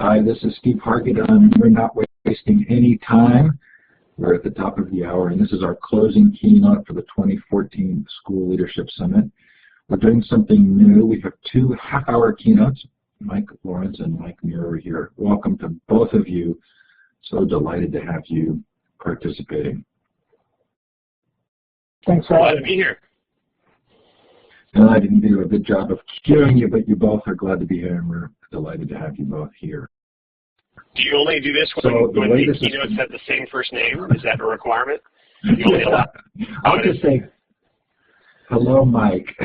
Hi, this is Steve Hargadon. We're not wasting any time. We're at the top of the hour, and this is our closing keynote for the 2014 School Leadership Summit. We're doing something new. We have 2 half-hour keynotes. Mike Lawrence and Mike Muir are here. Welcome to both of you. So delighted to have you participating. Thanks for glad to be here. And I didn't do a good job of cueing you, but you both are glad to be here, and we're delighted to have you both here. Do you only do this when the keynotes have the same first name? Is that a requirement? You only allow I'll just say, hello, Mike.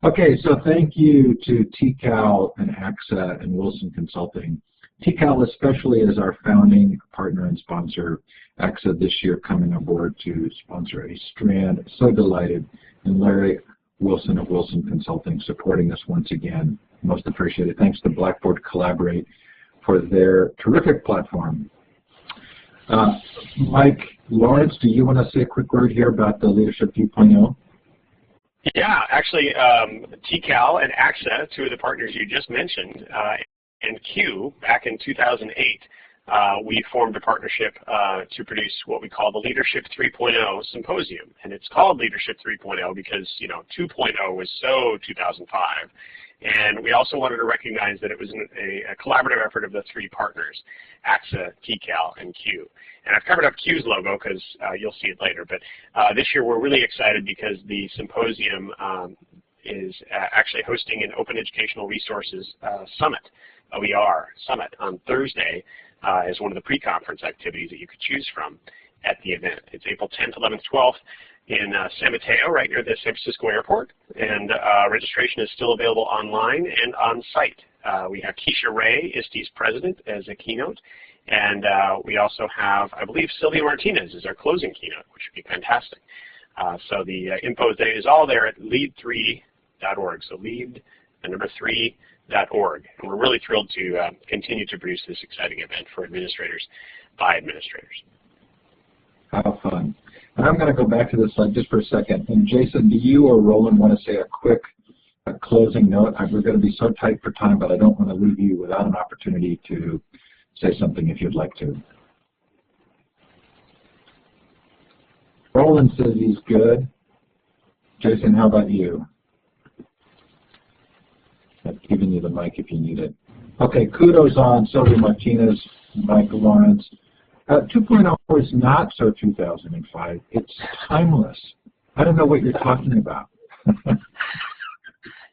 Okay, so thank you to TCAL and AXA and Wilson Consulting. TCAL especially is our founding partner and sponsor. AXA this year coming aboard to sponsor a strand. So delighted. And Larry Wilson of Wilson Consulting supporting us once again. Most appreciated. Thanks to Blackboard Collaborate for their terrific platform. Mike Lawrence, do you want to say a quick word here about the Leadership 2.0? Yeah, actually, TCAL and AXA, 2 of the partners you just mentioned, and Q, back in 2008, we formed a partnership to produce what we call the Leadership 3.0 Symposium. And it's called Leadership 3.0 because, 2.0 was so 2005. And we also wanted to recognize that it was a collaborative effort of the 3 partners, AXA, TCAL, and Q. And I've covered up Q's logo because you'll see it later. But this year we're really excited because the symposium is actually hosting an Open Educational Resources Summit, OER Summit, on Thursday as one of the pre-conference activities that you could choose from at the event. It's April 10th, 11th, 12th in San Mateo, right near the San Francisco airport. And registration is still available online and on site. We have Keisha Ray, ISTE's president, as a keynote. And we also have, I believe, Sylvia Martinez is our closing keynote, which would be fantastic. So the info is all there at lead3.org. So lead, the number 3.org. And we're really thrilled to continue to produce this exciting event for administrators by administrators. How fun. And I'm going to go back to this slide just for a second. And Jason, do you or Roland want to say a quick closing note? We're going to be so tight for time, but I don't want to leave you without an opportunity to say something if you'd like to. Roland says he's good. Jason, how about you? I've given you the mic if you need it. Okay, kudos on Sylvia Martinez, Mike Lawrence. 2.0 is not so 2005. It's timeless. I don't know what you're talking about.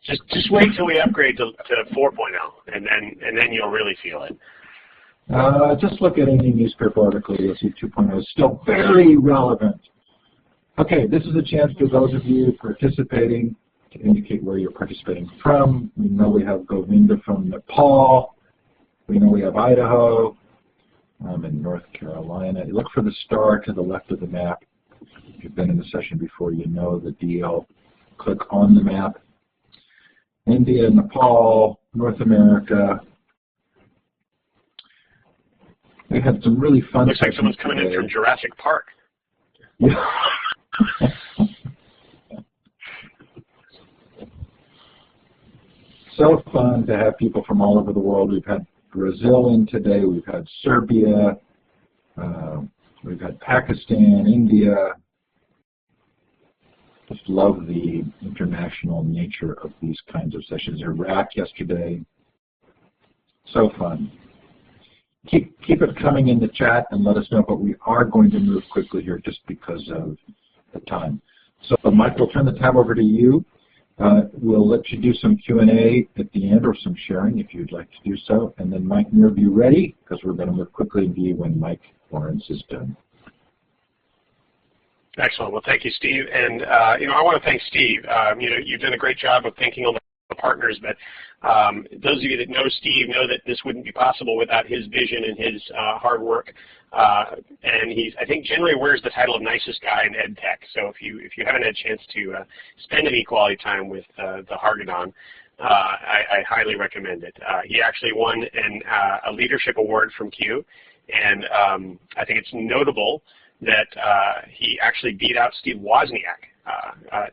just wait till we upgrade to 4.0, and then you'll really feel it. Just look at any newspaper article. You'll see 2.0 is still very relevant. Okay, this is a chance for those of you participating to indicate where you're participating from. We know we have Govinda from Nepal. We know we have Idaho. I'm in North Carolina. You look for the star to the left of the map. If you've been in the session before, you know the deal. Click on the map. India, Nepal, North America. We had some really fun. Looks like someone's coming in from Jurassic Park. Yeah. So fun to have people from all over the world. We've had Brazil in today. We've had Serbia. We've had Pakistan, India. Just love the international nature of these kinds of sessions. Iraq yesterday. So fun. Keep it coming in the chat and let us know, but we are going to move quickly here just because of the time. So Mike, we'll turn the tab over to you. We'll let you do some Q&A at the end or some sharing if you'd like to do so. And then Mike Muir, be ready because we're going to move quickly and be when Mike Lawrence is done. Excellent. Well, thank you, Steve. And, I want to thank Steve. You've done a great job of thanking all the partners, but those of you that know Steve know that this wouldn't be possible without his vision and his hard work. And I think, generally wears the title of nicest guy in ed tech. So if you haven't had a chance to spend any quality time with the Hargadon, I highly recommend it. He actually won a leadership award from Q, and I think it's notable that he actually beat out Steve Wozniak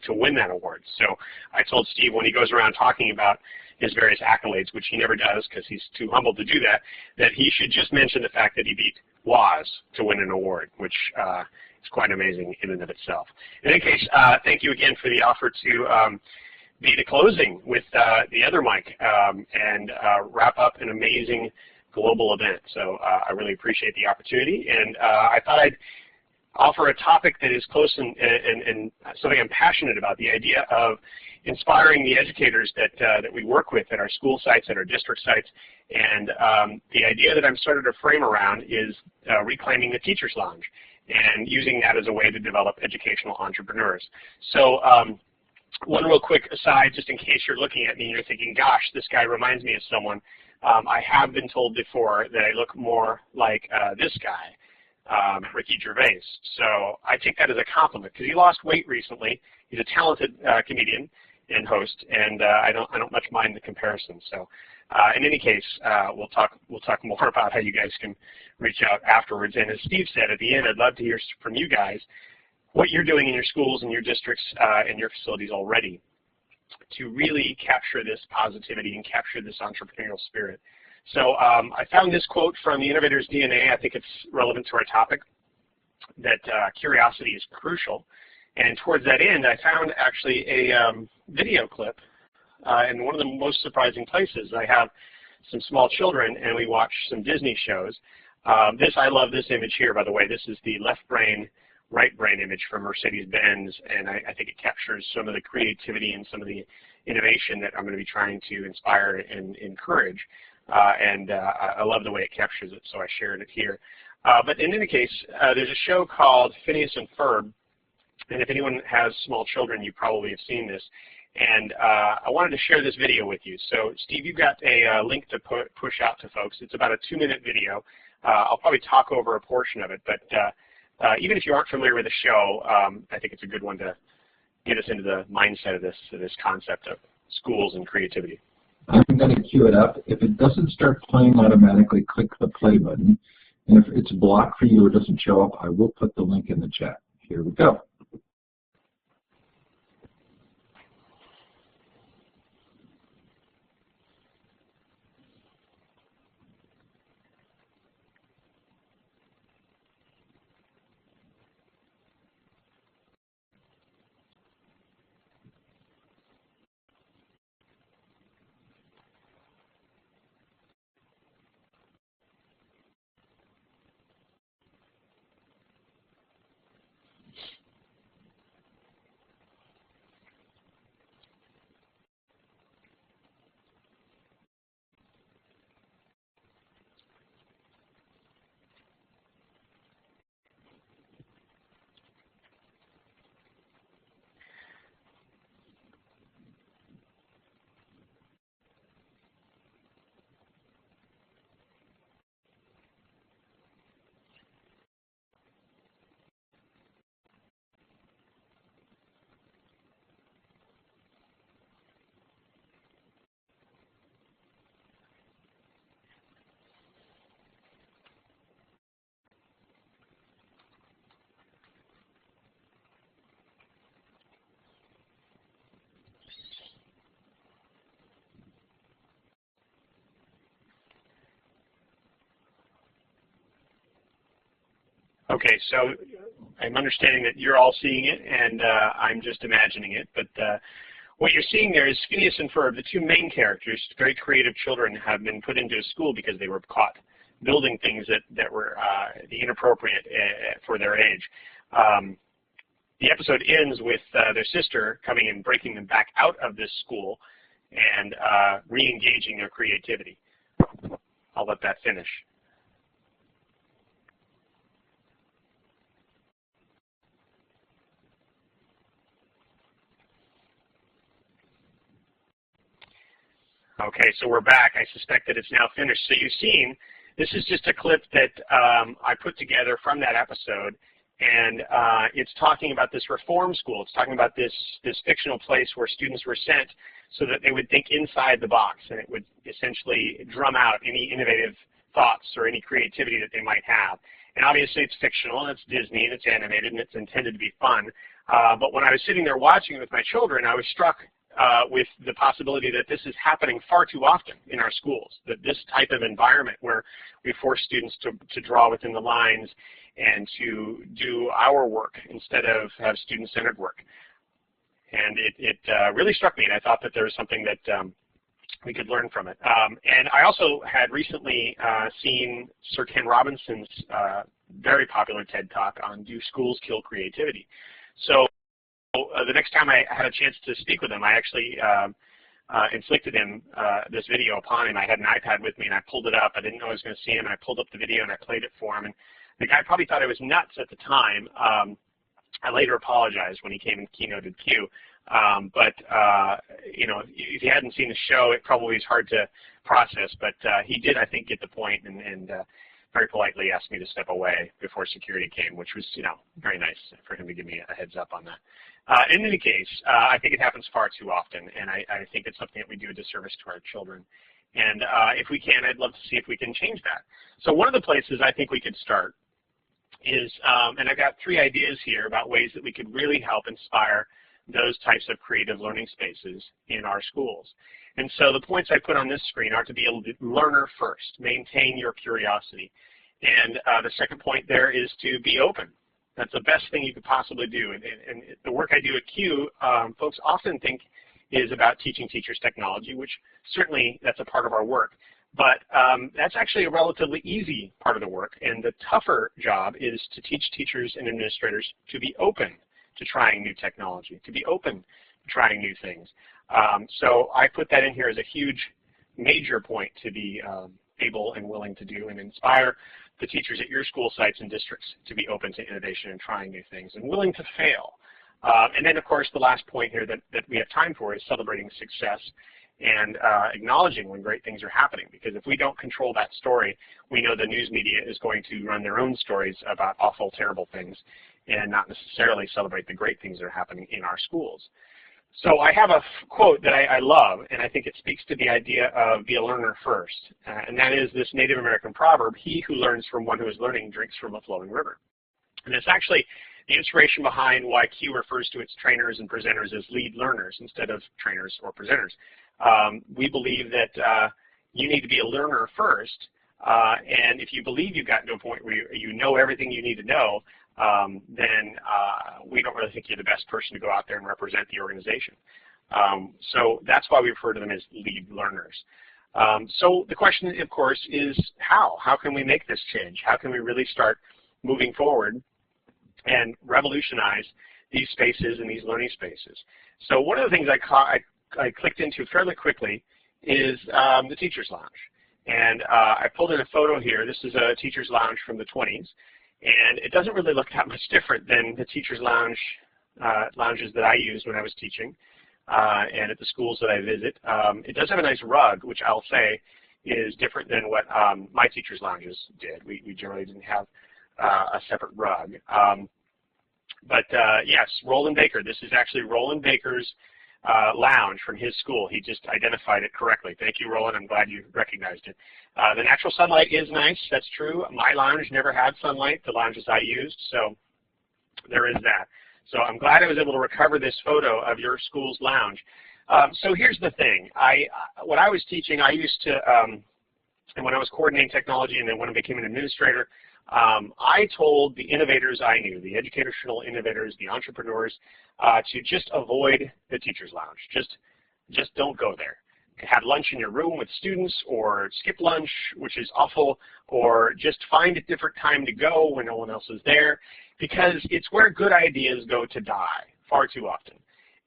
to win that award. So I told Steve when he goes around talking about his various accolades, which he never does because he's too humble to do that, that he should just mention the fact that he beat Woz to win an award, which is quite amazing in and of itself. In any case, thank you again for the offer to be the closing with the other mic and wrap up an amazing global event. So I really appreciate the opportunity, and I thought I'd offer a topic that is close and something I'm passionate about, the idea of inspiring the educators that we work with at our school sites, at our district sites, and the idea that I'm starting to frame around is reclaiming the teacher's lounge and using that as a way to develop educational entrepreneurs. So one real quick aside, just in case you're looking at me and you're thinking, gosh, this guy reminds me of someone. I have been told before that I look more like this guy, Ricky Gervais. So I take that as a compliment because he lost weight recently. He's a talented comedian and host, and I don't much mind the comparison. So in any case, we'll talk more about how you guys can reach out afterwards. And as Steve said at the end, I'd love to hear from you guys what you're doing in your schools and your districts and your facilities already to really capture this positivity and capture this entrepreneurial spirit. So I found this quote from the Innovator's DNA. I think it's relevant to our topic, that curiosity is crucial. And towards that end, I found actually a video clip in one of the most surprising places. I have some small children, and we watch some Disney shows. I love this image here, by the way. This is the left brain, right brain image from Mercedes-Benz, and I think it captures some of the creativity and some of the innovation that I'm going to be trying to inspire and encourage. I love the way it captures it, so I shared it here. But in any case, there's a show called Phineas and Ferb, and if anyone has small children, you probably have seen this. And I wanted to share this video with you. So, Steve, you've got a link to push out to folks. It's about a 2-minute video. I'll probably talk over a portion of it, but even if you aren't familiar with the show, I think it's a good one to get us into the mindset of this concept of schools and creativity. I'm going to cue it up. If it doesn't start playing automatically, click the play button. And if it's blocked for you or doesn't show up, I will put the link in the chat. Here we go. Okay, so I'm understanding that you're all seeing it, and I'm just imagining it. But what you're seeing there is Phineas and Ferb, the two main characters, very creative children, have been put into a school because they were caught building things that were inappropriate for their age. The episode ends with their sister coming and breaking them back out of this school and re-engaging their creativity. I'll let that finish. Okay, so we're back. I suspect that it's now finished. So you've seen, this is just a clip that I put together from that episode, and it's talking about this reform school. It's talking about this fictional place where students were sent so that they would think inside the box, and it would essentially drum out any innovative thoughts or any creativity that they might have. And obviously it's fictional, and it's Disney, and it's animated, and it's intended to be fun. But when I was sitting there watching it with my children, I was struck with the possibility that this is happening far too often in our schools, that this type of environment where we force students to draw within the lines and to do our work instead of have student-centered work. And it really struck me, and I thought that there was something that we could learn from it. And I also had recently seen Sir Ken Robinson's very popular TED Talk on Do Schools Kill Creativity? So the next time I had a chance to speak with him, I actually inflicted him this video upon him. I had an iPad with me, and I pulled it up. I didn't know I was going to see him, and I pulled up the video, and I played it for him. And the guy probably thought I was nuts at the time. I later apologized when he came and keynoted Q. But you know, if you hadn't seen the show, it probably is hard to process. But he did, I think, get the point, and very politely asked me to step away before security came, which was, you know, very nice for him to give me a heads up on that. In any case, I think it happens far too often, and I think it's something that we do a disservice to our children. And if we can, I'd love to see if we can change that. So one of the places I think we could start is, and I've got 3 ideas here about ways that we could really help inspire those types of creative learning spaces in our schools. And so the points I put on this screen are to be able to learner first, maintain your curiosity. And the second point there is to be open. That's the best thing you could possibly do. And the work I do at Q, folks often think is about teaching teachers technology, which certainly that's a part of our work. But that's actually a relatively easy part of the work. And the tougher job is to teach teachers and administrators to be open to trying new technology, to be open to trying new things. So I put that in here as a huge, major point to be able and willing to do and inspire the teachers at your school sites and districts to be open to innovation and trying new things and willing to fail. And then, of course, the last point here that we have time for is celebrating success and acknowledging when great things are happening. Because if we don't control that story, we know the news media is going to run their own stories about awful, terrible things and not necessarily celebrate the great things that are happening in our schools. So I have a quote that I love, and I think it speaks to the idea of be a learner first. And that is this Native American proverb, he who learns from one who is learning drinks from a flowing river. And it's actually the inspiration behind why Q refers to its trainers and presenters as lead learners instead of trainers or presenters. We believe that you need to be a learner first, and if you believe you've gotten to a point where you know everything you need to know, then we don't really think you're the best person to go out there and represent the organization. So that's why we refer to them as lead learners. So the question, of course, is how? How can we make this change? How can we really start moving forward and revolutionize these spaces and these learning spaces? So one of the things I clicked into fairly quickly is the Teacher's Lounge. And I pulled in a photo here. This is a Teacher's Lounge from the 20s. And it doesn't really look that much different than the Teacher's Lounge lounges that I used when I was teaching and at the schools that I visit. It does have a nice rug, which I'll say is different than what my Teacher's Lounges did. We generally didn't have a separate rug. But yes, Roland Baker. This is actually Roland Baker's lounge from his school. He just identified it correctly. Thank you, Roland. I'm glad you recognized it. The natural sunlight is nice. That's true. My lounge never had sunlight, the lounges I used, so there is that. So I'm glad I was able to recover this photo of your school's lounge. So here's the thing. When I was teaching, I used to, and when I was coordinating technology and then when I became an administrator, I told the innovators I knew, the educational innovators, the entrepreneurs, to just avoid the Teacher's Lounge. Just don't go there. Have lunch in your room with students, or skip lunch, which is awful, or just find a different time to go when no one else is there, because it's where good ideas go to die far too often.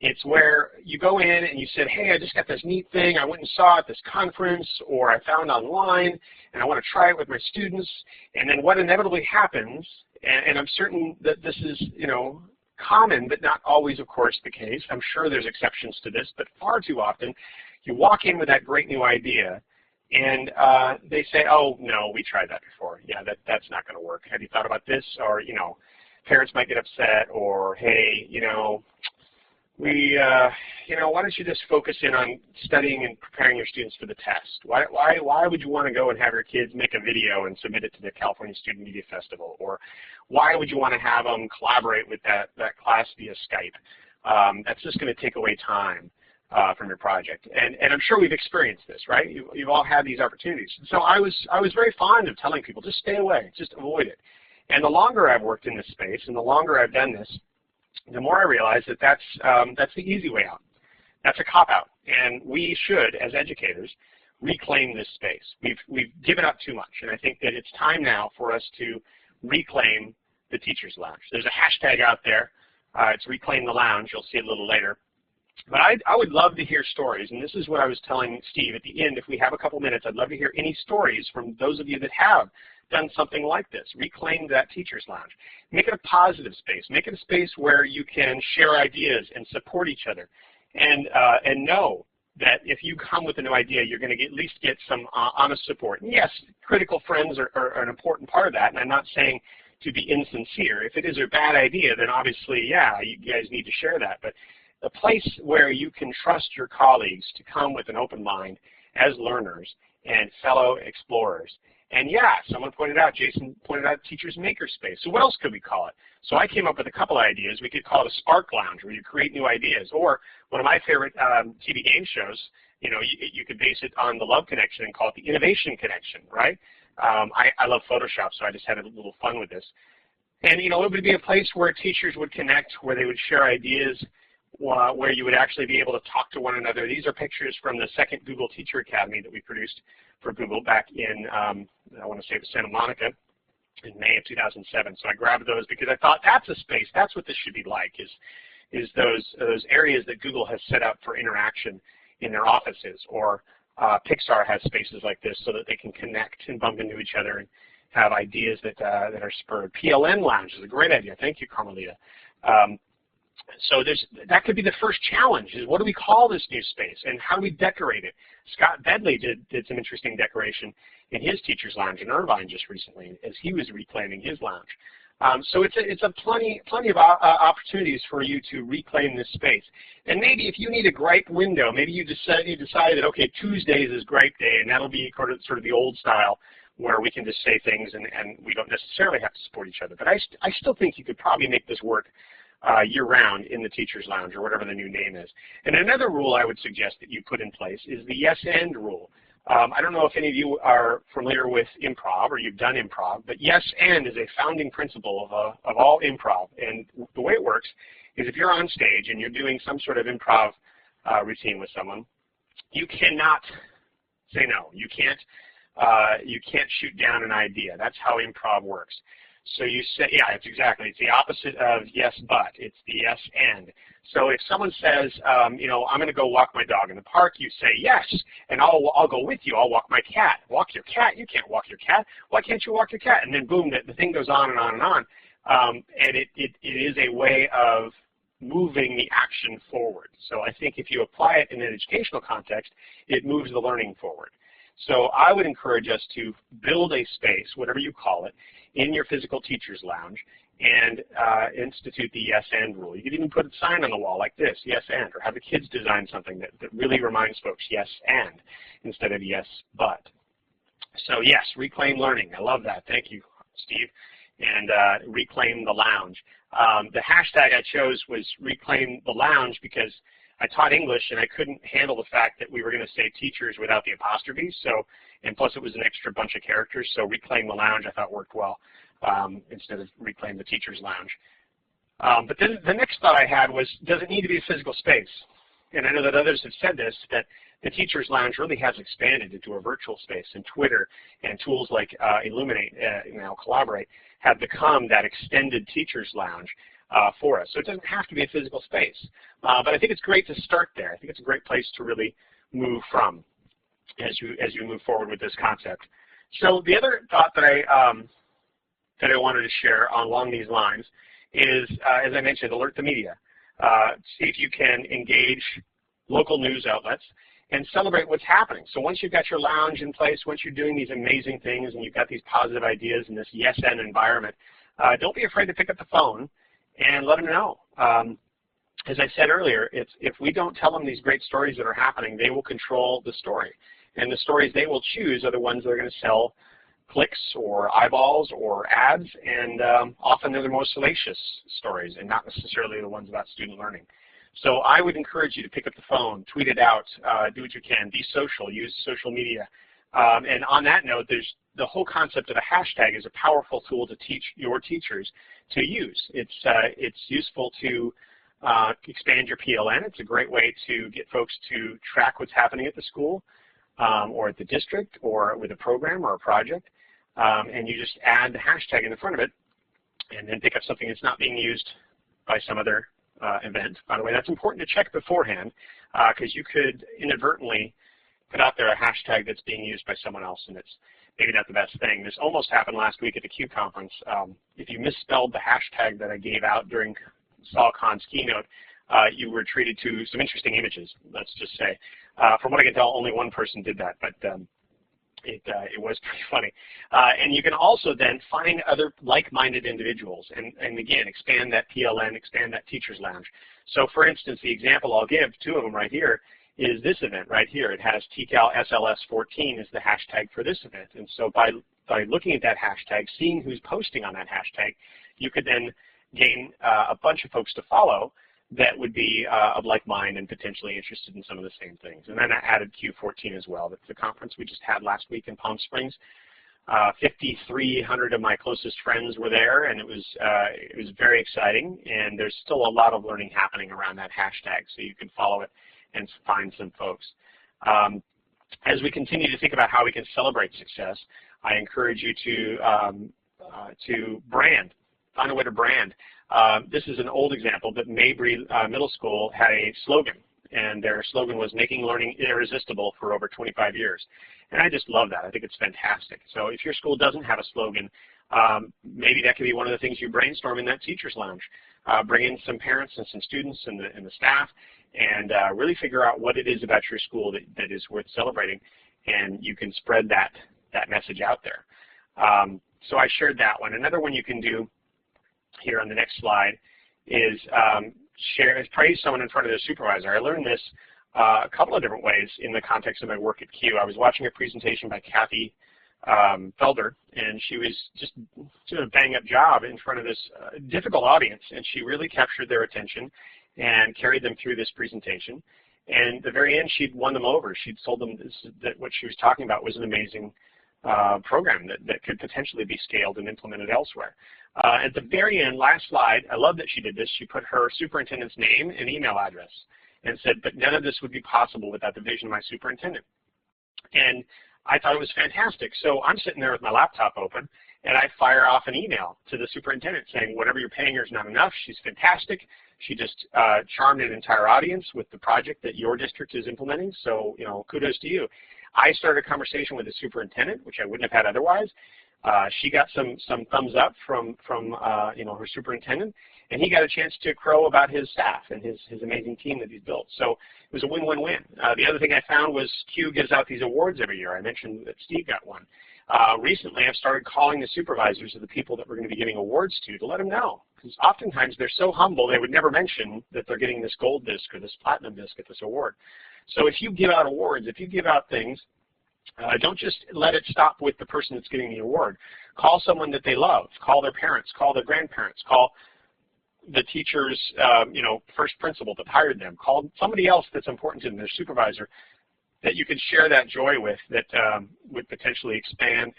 It's where you go in and you said, hey, I just got this neat thing, I went and saw it at this conference, or I found online, and I want to try it with my students, and then what inevitably happens, and I'm certain that this is, you know, common, but not always, of course, the case. I'm sure there's exceptions to this, but far too often, you walk in with that great new idea, and they say, oh, no, we tried that before. Yeah, that's not going to work. Have you thought about this? Or, you know, parents might get upset, or, hey, you know, why don't you just focus in on studying and preparing your students for the test? Why would you want to go and have your kids make a video and submit it to the California Student Media Festival? Or why would you want to have them collaborate with that class via Skype? That's just going to take away time. from your project. And I'm sure we've experienced this, right? You've all had these opportunities. So I was very fond of telling people, just stay away, just avoid it. And the longer I've worked in this space and the longer I've done this, the more I realize that that's the easy way out. That's a cop-out. And we should, as educators, reclaim this space. We've given up too much, and I think that it's time now for us to reclaim the Teachers Lounge. There's a hashtag out there. It's Reclaim the Lounge. You'll see it a little later. But I would love to hear stories, and this is what I was telling Steve at the end. If we have a couple minutes, I'd love to hear any stories from those of you that have done something like this. Reclaim that Teachers Lounge. Make it a positive space. Make it a space where you can share ideas and support each other, and know that if you come with a new idea, you're going to at least get some honest support. And yes, critical friends are an important part of that, and I'm not saying to be insincere. If it is a bad idea, then obviously, yeah, you guys need to share that. But a place where you can trust your colleagues to come with an open mind as learners and fellow explorers. And yeah, someone pointed out, Jason pointed out, Teachers Makerspace. So what else could we call it? So I came up with a couple ideas. We could call it a Spark Lounge, where you create new ideas. Or one of my favorite TV game shows, you could base it on the love connection and call it the innovation connection, right? I love Photoshop, so I just had a little fun with this. And it would be a place where teachers would connect, where they would share ideas, where you would actually be able to talk to one another. These are pictures from the second Google Teacher Academy that we produced for Google back in, I want to say it was Santa Monica in May of 2007. So I grabbed those because I thought that's a space, that's what this should be like, is those areas that Google has set up for interaction in their offices, or Pixar has spaces like this so that they can connect and bump into each other and have ideas that are spurred. PLN Lounge is a great idea. Thank you, Carmelita. So that could be the first challenge, is what do we call this new space and how do we decorate it? Scott Bedley did some interesting decoration in his Teachers Lounge in Irvine just recently as he was reclaiming his lounge. So it's a plenty of opportunities for you to reclaim this space. And maybe if you need a gripe window, maybe you decide that, okay, Tuesdays is gripe day, and that'll be sort of the old style where we can just say things and we don't necessarily have to support each other. But I still think you could probably make this work year-round in the Teachers Lounge, or whatever the new name is. And another rule I would suggest that you put in place is the yes-and rule. I don't know if any of you are familiar with improv or you've done improv, but yes-and is a founding principle of all improv. And the way it works is if you're on stage and you're doing some sort of improv routine with someone, you cannot say no. You can't shoot down an idea. That's how improv works. So you say, yeah, it's the opposite of yes, but. It's the yes, and. So if someone says, I'm going to go walk my dog in the park, you say yes, and I'll go with you. I'll walk my cat. Walk your cat? You can't walk your cat. Why can't you walk your cat? And then boom, the thing goes on and on and on. And it is a way of moving the action forward. So I think if you apply it in an educational context, it moves the learning forward. So I would encourage us to build a space, whatever you call it, in your physical Teachers Lounge and institute the yes and rule. You could even put a sign on the wall like this, yes and, or have the kids design something that really reminds folks yes and instead of yes but. So yes, reclaim learning. I love that. Thank you, Steve. And reclaim the lounge. The hashtag I chose was reclaim the lounge because I taught English and I couldn't handle the fact that we were going to say teachers without the apostrophe. So, and plus it was an extra bunch of characters. So reclaim the lounge I thought worked well instead of reclaim the Teachers Lounge. But then the next thought I had was, does it need to be a physical space? And I know that others have said this, that the Teachers Lounge really has expanded into a virtual space, and Twitter and tools like Illuminate, now Collaborate, have become that extended Teachers Lounge for us. So it doesn't have to be a physical space. But I think it's great to start there. I think it's a great place to really move from as you move forward with this concept. So the other thought that I wanted to share along these lines is, as I mentioned, alert the media. See if you can engage local news outlets and celebrate what's happening. So once you've got your lounge in place, once you're doing these amazing things and you've got these positive ideas in this yes and environment, don't be afraid to pick up the phone and let them know. As I said earlier, if we don't tell them these great stories that are happening, they will control the story. And the stories they will choose are the ones that are going to sell clicks or eyeballs or ads, and often they're the most salacious stories and not necessarily the ones about student learning. So I would encourage you to pick up the phone, tweet it out, do what you can, be social, use social media. And on that note, there's the whole concept of a hashtag is a powerful tool to teach your teachers to use. It's useful to expand your PLN. It's a great way to get folks to track what's happening at the school or at the district or with a program or a project. And you just add the hashtag in the front of it and then pick up something that's not being used by some other event. By the way, that's important to check beforehand because you could inadvertently put out there a hashtag that's being used by someone else, and it's maybe not the best thing. This almost happened last week at the Q conference. If you misspelled the hashtag that I gave out during SolCon's keynote, you were treated to some interesting images, let's just say. From what I can tell, only one person did that, but it was pretty funny. And you can also then find other like-minded individuals and again, expand that PLN, expand that teacher's lounge. So for instance, the example I'll give, two of them right here, is this event right here. It has TCAL SLS14 is the hashtag for this event. And so by looking at that hashtag, seeing who's posting on that hashtag, you could then gain a bunch of folks to follow that would be of like mind and potentially interested in some of the same things. And then I added Q14 as well. That's the conference we just had last week in Palm Springs. 5,300 of my closest friends were there, and it was very exciting. And there's still a lot of learning happening around that hashtag, so you can follow it and find some folks. As we continue to think about how we can celebrate success, I encourage you to brand, find a way to brand. This is an old example, but Mabry Middle School had a slogan, and their slogan was "Making Learning Irresistible" for over 25 years. And I just love that. I think it's fantastic. So if your school doesn't have a slogan, maybe that could be one of the things you brainstorm in that teacher's lounge. Bring in some parents and some students and the staff, and really figure out what it is about your school that is worth celebrating, and you can spread that message out there. So I shared that one. Another one you can do here on the next slide is praise someone in front of their supervisor. I learned this a couple of different ways in the context of my work at Q. I was watching a presentation by Kathy Felder, and she was just doing a bang-up job in front of this difficult audience, and she really captured their attention and carried them through this presentation. And at the very end, she'd won them over. She'd told them that what she was talking about was an amazing program that could potentially be scaled and implemented elsewhere. At the very end, last slide, I love that she did this. She put her superintendent's name and email address and said, but none of this would be possible without the vision of my superintendent. And I thought it was fantastic. So I'm sitting there with my laptop open, and I fire off an email to the superintendent saying, whatever you're paying her is not enough. She's fantastic. She just charmed an entire audience with the project that your district is implementing. So, kudos to you. I started a conversation with the superintendent, which I wouldn't have had otherwise. She got some thumbs up from her superintendent, and he got a chance to crow about his staff and his amazing team that he's built. So it was a win-win-win. The other thing I found was Q gives out these awards every year. I mentioned that Steve got one. Recently, I've started calling the supervisors of the people that we're going to be giving awards to let them know. Because oftentimes they're so humble they would never mention that they're getting this gold disc or this platinum disc at this award. So if you give out awards, if you give out things, don't just let it stop with the person that's getting the award. Call someone that they love. Call their parents. Call their grandparents. Call the teacher's first principal that hired them. Call somebody else that's important to them, their supervisor, that you can share that joy with, that would potentially expand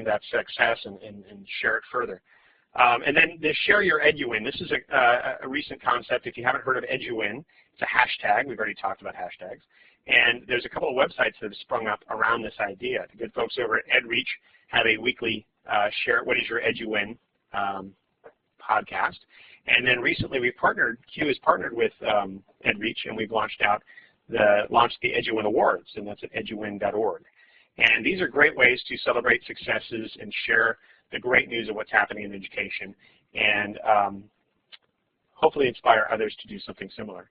that success and share it further. And then share your EduWin. This is a recent concept. If you haven't heard of EduWin, it's a hashtag. We've already talked about hashtags. And there's a couple of websites that have sprung up around this idea. The good folks over at EdReach have a weekly share what is your EduWin podcast. And then recently Q has partnered with EdReach, and we've launched the EduWin Awards, and that's at eduwin.org. And these are great ways to celebrate successes and share the great news of what's happening in education, and hopefully inspire others to do something similar.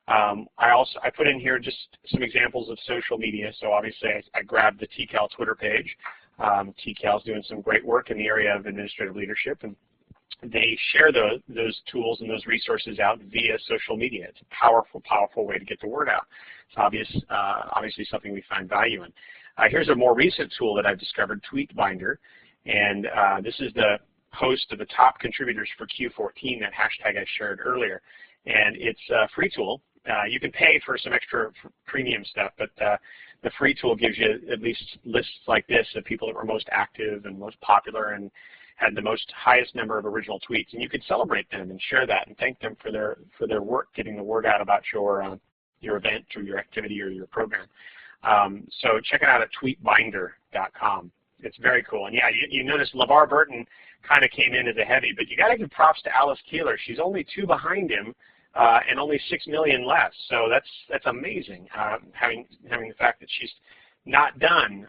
I put in here just some examples of social media. So obviously I grabbed the TCAL Twitter page. TCAL is doing some great work in the area of administrative leadership, and they share those tools and those resources out via social media. It's a powerful, powerful way to get the word out. It's obviously something we find value in. Here's a more recent tool that I've discovered, TweetBinder, and this is the host of the top contributors for Q14, that hashtag I shared earlier. and it's a free tool. You can pay for some extra premium stuff, but the free tool gives you at least lists like this of people that were most active and most popular and had the highest number of original tweets, and you could celebrate them and share that and thank them for their work getting the word out about your event or your activity or your program. So check it out at tweetbinder.com. It's very cool. And yeah, you notice LeVar Burton kind of came in as a heavy, but you got to give props to Alice Keeler. She's only 2 behind him and only 6 million less. So that's amazing. Having the fact that she's not done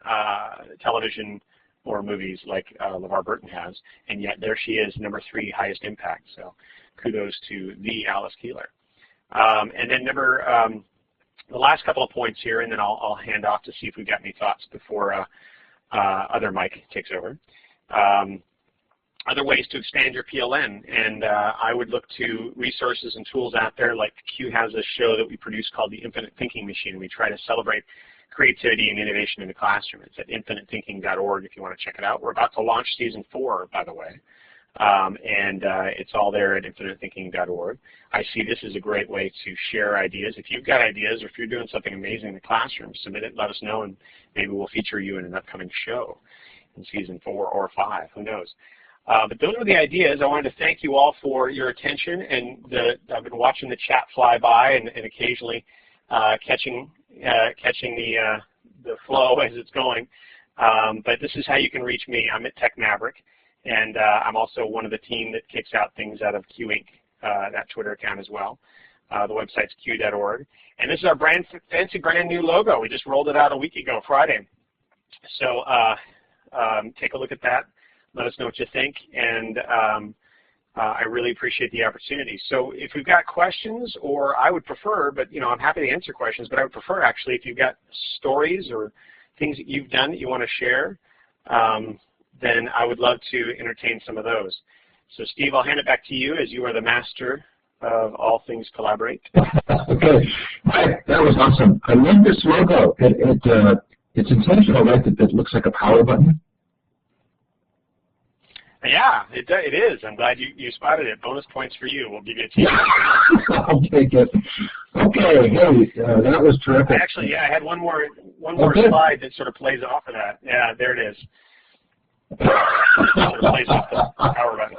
television or movies like LeVar Burton has, and yet there she is, number 3 highest impact. So kudos to the Alice Keeler. And then the last couple of points here, and then I'll hand off to see if we've got any thoughts before other Mike takes over. Other ways to expand your PLN, and I would look to resources and tools out there. Like Q has a show that we produce called the Infinite Thinking Machine, and we try to celebrate creativity and innovation in the classroom. It's at infiniteThinking.org if you want to check it out. We're about to launch season 4, by the way, and it's all there at infiniteThinking.org. I see this as a great way to share ideas. If you've got ideas or if you're doing something amazing in the classroom, submit it, let us know, and maybe we'll feature you in an upcoming show in season 4 or 5, who knows. But those were the ideas. I wanted to thank you all for your attention, and I've been watching the chat fly by and occasionally catching the flow as it's going. But this is how you can reach me. I'm at Tech Maverick, and I'm also one of the team that kicks out things out of Q Inc., that Twitter account as well. The website's q.org. And this is our fancy brand new logo. We just rolled it out a week ago, Friday. So take a look at that. Let us know what you think, and I really appreciate the opportunity. So if we've got questions, or I would prefer, but I'm happy to answer questions, but I would prefer actually if you've got stories or things that you've done that you want to share, then I would love to entertain some of those. So Steve, I'll hand it back to you as you are the master of all things collaborate. Okay, that was awesome. I love this logo. It's intentional, right? That it looks like a power button. Yeah, it is. I'm glad you spotted it. Bonus points for you. We'll give you a team. I'll take it. Okay, hey, that was terrific. Actually, yeah, I had one more slide that sort of plays off of that. Yeah, there it is. Sort of plays off the power button.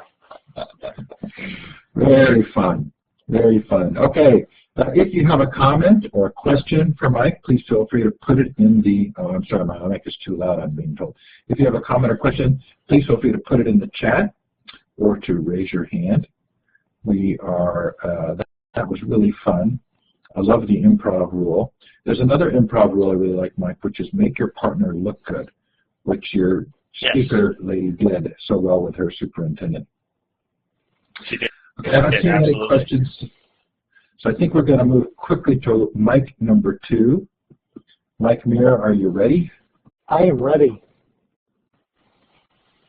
Very fun. Very fun. Okay, if you have a comment or a question for Mike, please feel free to put it in the, I'm sorry, my mic is too loud, I'm being told. If you have a comment or question, please feel free to put it in the chat or to raise your hand. We are, that was really fun. I love the improv rule. There's another improv rule I really like, Mike, which is make your partner look good, which your speaker lady did so well with her superintendent. She did. Okay, I haven't seen any questions, so I think we're going to move quickly to mic number 2. Mike Muir, are you ready? I am ready.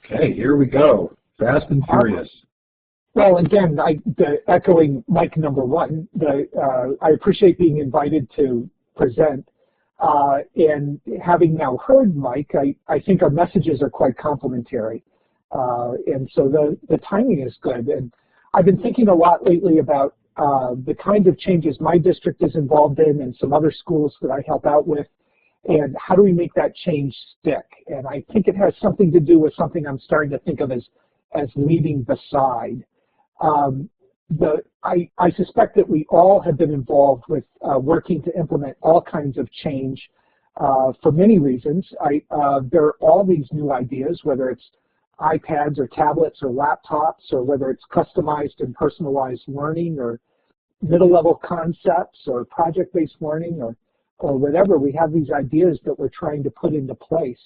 Okay, here we go. Fast and furious. Well, again, echoing mic number 1, I appreciate being invited to present. And having now heard Mike, I think our messages are quite complementary. And so the timing is good. And I've been thinking a lot lately about the kind of changes my district is involved in and some other schools that I help out with, and how do we make that change stick? And I think it has something to do with something I'm starting to think of as leading beside. I suspect that we all have been involved with working to implement all kinds of change for many reasons. There are all these new ideas, whether it's iPads or tablets or laptops, or whether it's customized and personalized learning or middle-level concepts or project-based learning or whatever. We have these ideas that we're trying to put into place.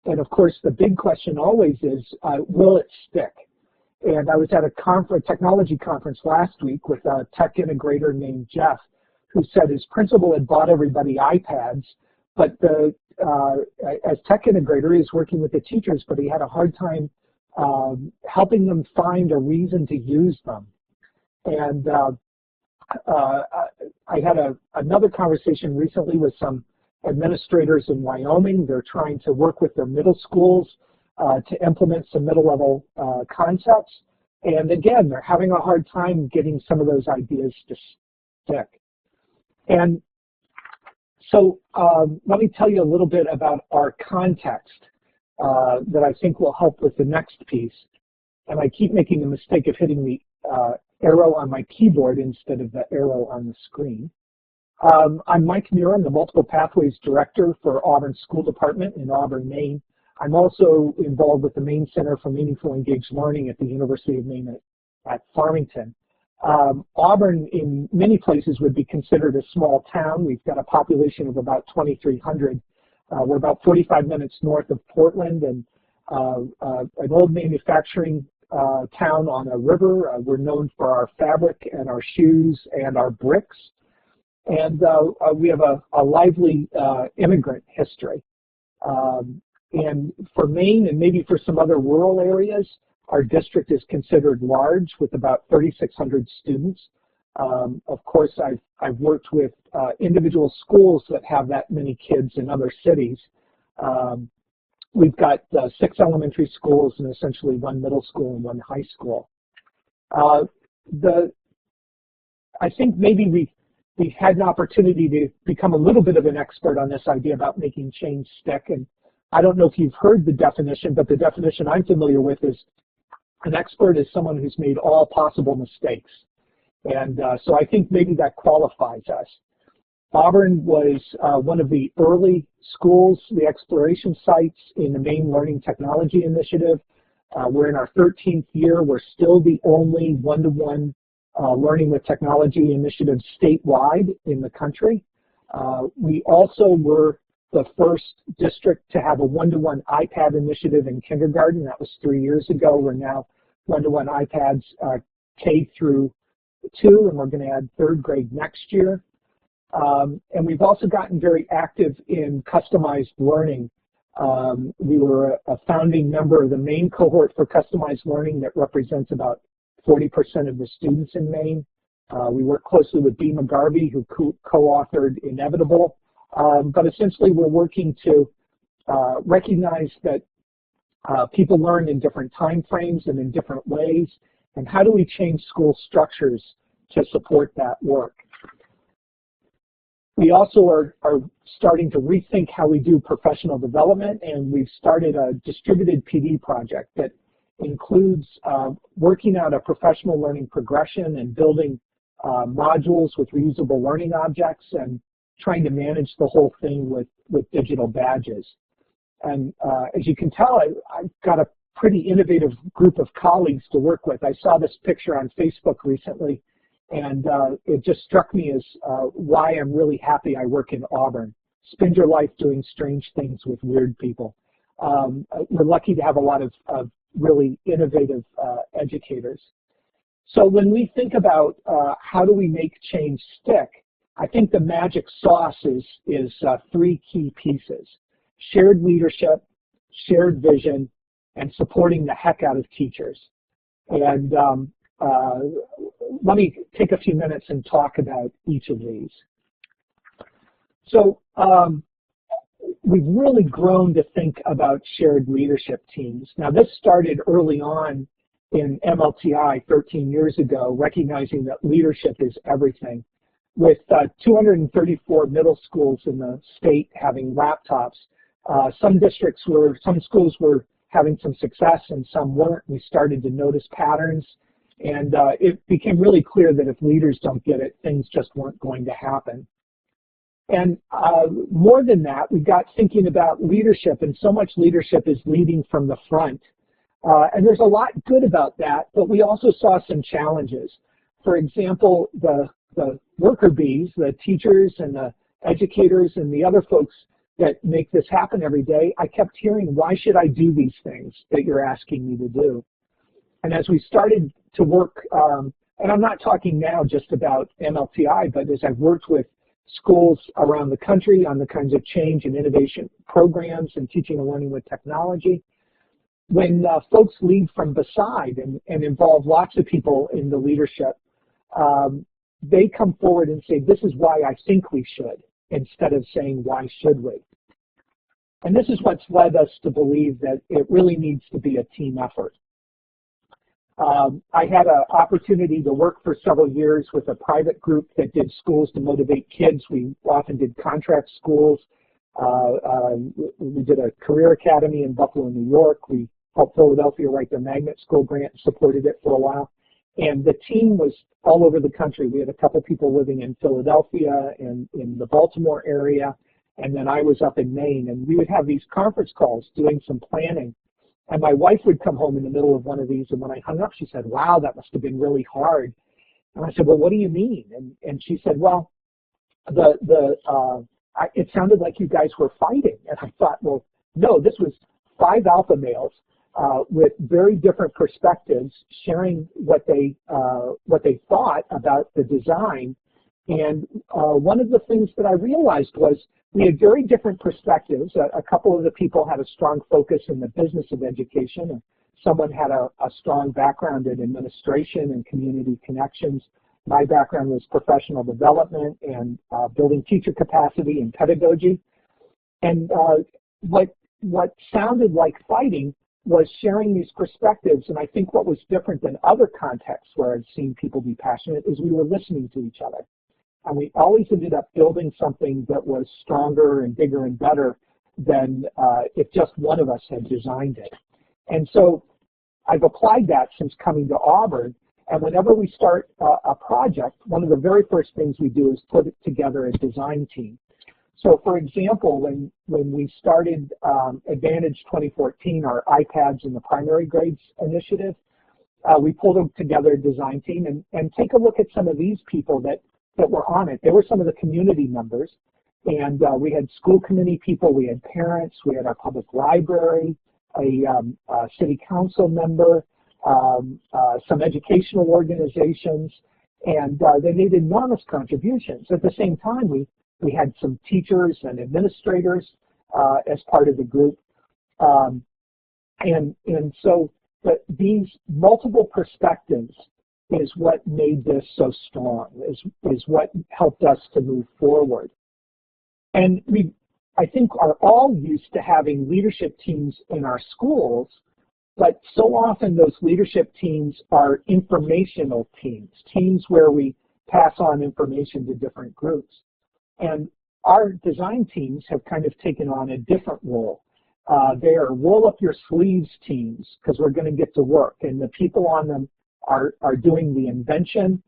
And of course, the big question always is, will it stick? And I was at a technology conference last week with a tech integrator named Jeff, who said his principal had bought everybody iPads, but as tech integrator, he's working with the teachers, but he had a hard time helping them find a reason to use them. And I had another conversation recently with some administrators in Wyoming. They're trying to work with their middle schools to implement some middle-level concepts. And again, they're having a hard time getting some of those ideas to stick. And so let me tell you a little bit about our context that I think will help with the next piece. And I keep making the mistake of hitting the arrow on my keyboard instead of the arrow on the screen. I'm Mike Muir. I'm the Multiple Pathways Director for Auburn School Department in Auburn, Maine. I'm also involved with the Maine Center for Meaningful Engaged Learning at the University of Maine at Farmington. Auburn, in many places, would be considered a small town. We've got a population of about 2,300. We're about 45 minutes north of Portland, and an old manufacturing town on a river. We're known for our fabric and our shoes and our bricks. And we have a lively immigrant history. And for Maine and maybe for some other rural areas, our district is considered large with about 3,600 students. Of course, I've worked with individual schools that have that many kids in other cities. We've got 6 elementary schools and essentially 1 middle school and 1 high school. I think maybe we've had an opportunity to become a little bit of an expert on this idea about making change stick. And I don't know if you've heard the definition, but the definition I'm familiar with is an expert is someone who's made all possible mistakes. And so I think maybe that qualifies us. Auburn was one of the early schools, the exploration sites in the Maine Learning Technology Initiative. We're in our 13th year. We're still the only one-to-one Learning with Technology initiative statewide in the country. We also were the first district to have a one-to-one iPad initiative in kindergarten. That was 3 years ago. We're now one-to-one iPads K through 2, and we're going to add 3rd grade next year. And we've also gotten very active in customized learning. We were a founding member of the Maine cohort for customized learning that represents about 40% of the students in Maine. We work closely with Bea McGarvey, who co-authored Inevitable. But essentially, we're working to recognize that people learn in different time frames and in different ways. And how do we change school structures to support that work? We also are starting to rethink how we do professional development, and we've started a distributed PD project that includes working out a professional learning progression and building modules with reusable learning objects and trying to manage the whole thing with digital badges. And as you can tell, I've got a pretty innovative group of colleagues to work with. I saw this picture on Facebook recently, and it just struck me as why I'm really happy I work in Auburn. Spend your life doing strange things with weird people. We're lucky to have a lot of really innovative educators. So when we think about how do we make change stick, I think the magic sauce is 3 key pieces: shared leadership, shared vision, and supporting the heck out of teachers. And let me take a few minutes and talk about each of these. So we've really grown to think about shared leadership teams. Now, this started early on in MLTI 13 years ago, recognizing that leadership is everything. With 234 middle schools in the state having laptops, some schools were having some success and some weren't. We started to notice patterns, and it became really clear that if leaders don't get it, things just weren't going to happen. And more than that, we got thinking about leadership, and so much leadership is leading from the front. And there's a lot good about that, but we also saw some challenges. For example, the worker bees, the teachers and the educators and the other folks that make this happen every day, I kept hearing, why should I do these things that you're asking me to do? And as we started to work, and I'm not talking now just about MLTI, but as I've worked with schools around the country on the kinds of change and innovation programs and teaching and learning with technology, when folks lead from beside and involve lots of people in the leadership, they come forward and say, this is why I think we should, instead of saying, why should we? And this is what's led us to believe that it really needs to be a team effort. I had an opportunity to work for several years with a private group that did schools to motivate kids. We often did contract schools. We did a career academy in Buffalo, New York. We helped Philadelphia write their magnet school grant and supported it for a while. And the team was all over the country. We had a couple people living in Philadelphia and in the Baltimore area, and then I was up in Maine. And we would have these conference calls doing some planning. And my wife would come home in the middle of one of these, and when I hung up, she said, "Wow, that must have been really hard." And I said, "Well, what do you mean?" And she said, "Well, it sounded like you guys were fighting." And I thought, well, no, this was 5 alpha males with very different perspectives, sharing what they thought about the design. And one of the things that I realized was we had very different perspectives. A couple of the people had a strong focus in the business of education, and someone had a strong background in administration and community connections. My background was professional development and building teacher capacity and pedagogy. And what sounded like fighting was sharing these perspectives. And I think what was different than other contexts where I've seen people be passionate is we were listening to each other. And we always ended up building something that was stronger and bigger and better than if just one of us had designed it. And so I've applied that since coming to Auburn. And whenever we start a project, one of the very first things we do is put together a design team. So for example, when we started Advantage 2014, our iPads in the primary grades initiative, we pulled together a design team and take a look at some of these people that were on it. They were some of the community members, and we had school committee people, we had parents, we had our public library, a city council member, some educational organizations, and they made enormous contributions. At the same time, we had some teachers and administrators as part of the group, and so these multiple perspectives is what made this so strong, is what helped us to move forward. And we, I think, are all used to having leadership teams in our schools, but so often those leadership teams are informational teams where we pass on information to different groups. And our design teams have kind of taken on a different role. They are roll up your sleeves teams because we're going to get to work, and the people on them are doing the invention,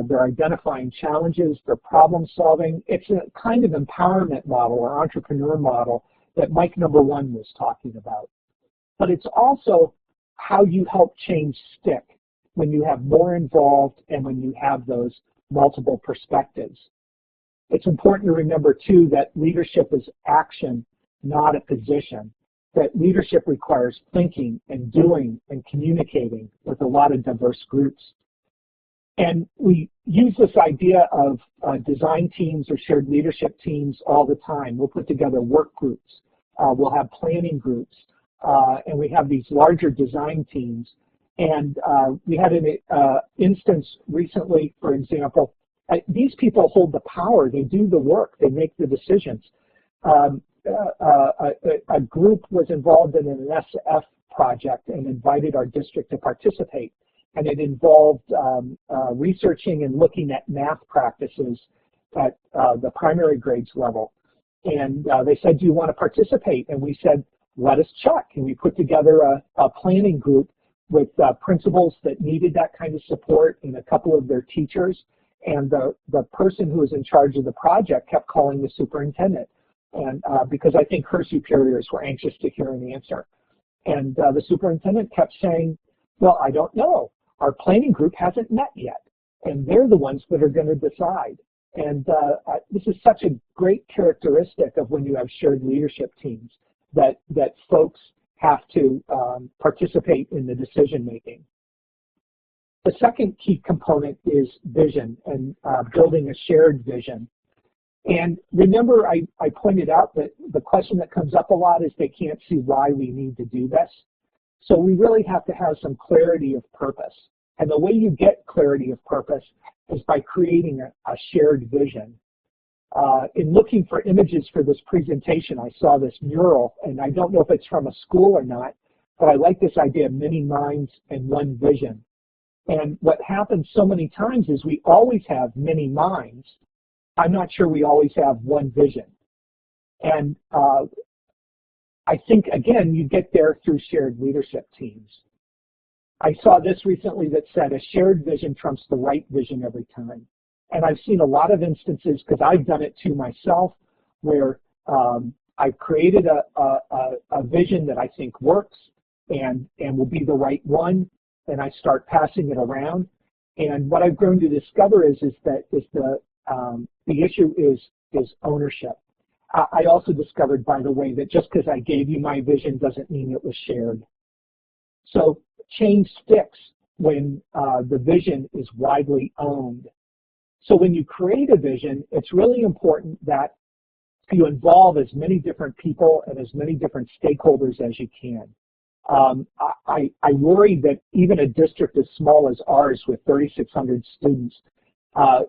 they're identifying challenges, they're problem solving. It's a kind of empowerment model or entrepreneur model that Mike number 1 was talking about. But it's also how you help change stick when you have more involved and when you have those multiple perspectives. It's important to remember too that leadership is action, not a position. That leadership requires thinking and doing and communicating with a lot of diverse groups. And we use this idea of design teams or shared leadership teams all the time. We'll put together work groups. We'll have planning groups. And we have these larger design teams. And we had an instance recently, for example, these people hold the power. They do the work. They make the decisions. A group was involved in an SF project and invited our district to participate. And it involved researching and looking at math practices at the primary grades level. And they said, "Do you want to participate?" And we said, "Let us check." And we put together a planning group with principals that needed that kind of support and a couple of their teachers. And the person who was in charge of the project kept calling the superintendent. And because I think her superiors were anxious to hear an answer. And the superintendent kept saying, "Well, I don't know. Our planning group hasn't met yet. And they're the ones that are going to decide." And this is such a great characteristic of when you have shared leadership teams, that folks have to participate in the decision making. The second key component is vision and building a shared vision. And remember, I pointed out that the question that comes up a lot is they can't see why we need to do this. So we really have to have some clarity of purpose. And the way you get clarity of purpose is by creating a shared vision. In looking for images for this presentation, I saw this mural, and I don't know if it's from a school or not, but I like this idea of many minds and one vision. And what happens so many times is we always have many minds. I'm not sure we always have one vision. And I think, again, you get there through shared leadership teams. I saw this recently that said a shared vision trumps the right vision every time. And I've seen a lot of instances, because I've done it too myself, where I've created a vision that I think works and will be the right one, and I start passing it around. And what I've grown to discover is that the issue is ownership. I also discovered, by the way, that just because I gave you my vision doesn't mean it was shared. So change sticks when the vision is widely owned. So when you create a vision, it's really important that you involve as many different people and as many different stakeholders as you can. I worry that even a district as small as ours with 3,600 students,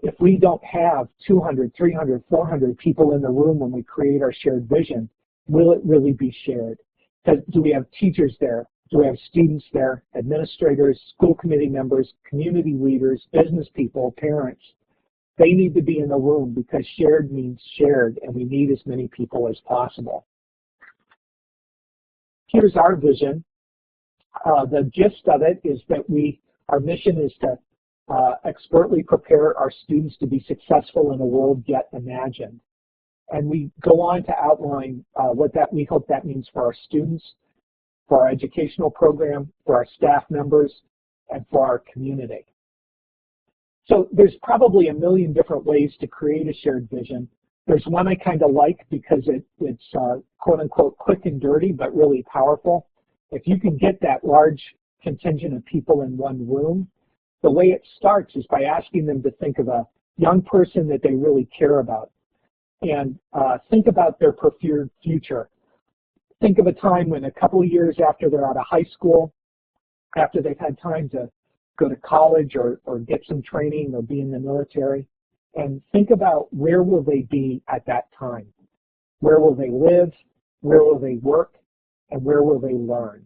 if we don't have 200, 300, 400 people in the room when we create our shared vision, will it really be shared? Do we have teachers there? Do we have students there, administrators, school committee members, community leaders, business people, parents? They need to be in the room, because shared means shared, and we need as many people as possible. Here's our vision. The gist of it is that our mission is to expertly prepare our students to be successful in a world yet imagined. And we go on to outline what we hope that means for our students, for our educational program, for our staff members, and for our community. So there's probably a million different ways to create a shared vision. There's one I kind of like because it's quote unquote quick and dirty, but really powerful. If you can get that large contingent of people in one room, the way it starts is by asking them to think of a young person that they really care about, and think about their preferred future. Think of a time when a couple of years after they're out of high school, after they've had time to go to college or get some training or be in the military, and think about where will they be at that time. Where will they live? Where will they work? And where will they learn?